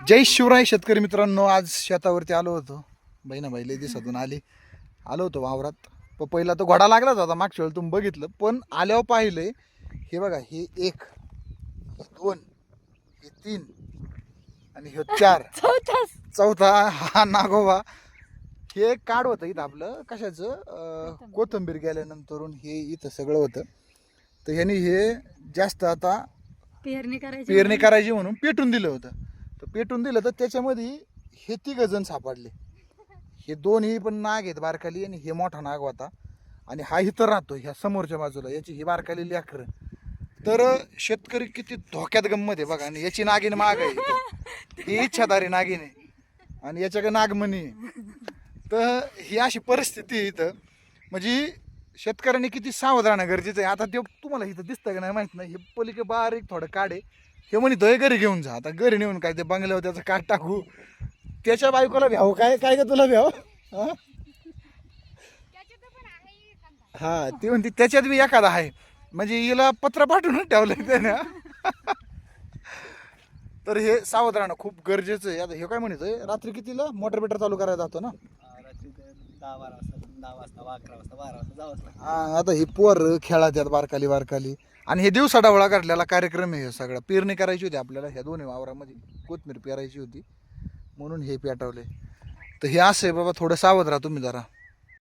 जय शिवराय शेतकरी मित्रांनो, आज शेतावरती आलो होतो. बहिणाबाई लय दिवसातून आलो होतो वावरात. पहिला तो घोडा लागलाच होता, मागच्या वेळेला तुम्ही बघितलं. पण आल्यावर पाहिलंय, हे बघा, हे 1, हे 2, हे 3 आणि हे 4, चौथा हा नागोबा. हे काढ होतं इथं आपलं कशाचं, कोथिंबीर गेल्यानंतरून हे इथं सगळं होतं. तर ह्यानी हे जास्त आता पेरणी करायची म्हणून पेटून दिलं होतं. तर पेटून दिलं तर त्याच्यामध्ये हे 3 जण सापडले. हे 2ही पण नाग आहेत बारकाली, आणि हे मोठा नाग होता. आणि हा इथं राहतो ह्या समोरच्या बाजूला, याची ही बारकाली लेकरं. तर शेतकरी किती धोक्यात गंमत आहे बघा. आणि याची नागिन माग आहे, ही इच्छाधारी नागिन आहे, आणि याच्याकडे नागमणी आहे. तर ही अशी परिस्थिती आहे इथं. म्हणजे शेतकऱ्यांनी किती सावध राहणं गरजेचं आहे. आता ते तुम्हाला इथं दिसतं का नाही माहित नाही, हे पलीकडे बारीक थोडं काढे. हे म्हणतोय घरी घेऊन जा. आता घरी नेऊन काय ते बंगल्यावर त्याचं काठ टाकू, त्याच्या बायकोला भ्याव काय काय का तुला भ्याव. हा, ती म्हणते त्याच्यात बी एखादा आहे. म्हणजे हिला पत्र पाठवून ठेवलं त्यानं. तर हे सावध राहणं खूप गरजेचं आहे. आता हे काय म्हणतोय, रात्री कितीला मोटर बिटर चालू करायला जातो ना? 10 वाजता 11 वाजता 12 वाजता जावंच लागतं. हा, आता ही पोर खेळात बारकाली. आणि हे दिवसा डावळा काढलेला कार्यक्रम आहे सगळा. पेरणी करायची होती आपल्याला ह्या दोन्ही वावरामध्ये, कोथमीर पेरायची होती म्हणून हे पेटवले. तर हे असं आहे बाबा, थोडं सावध राहा तुम्ही जरा.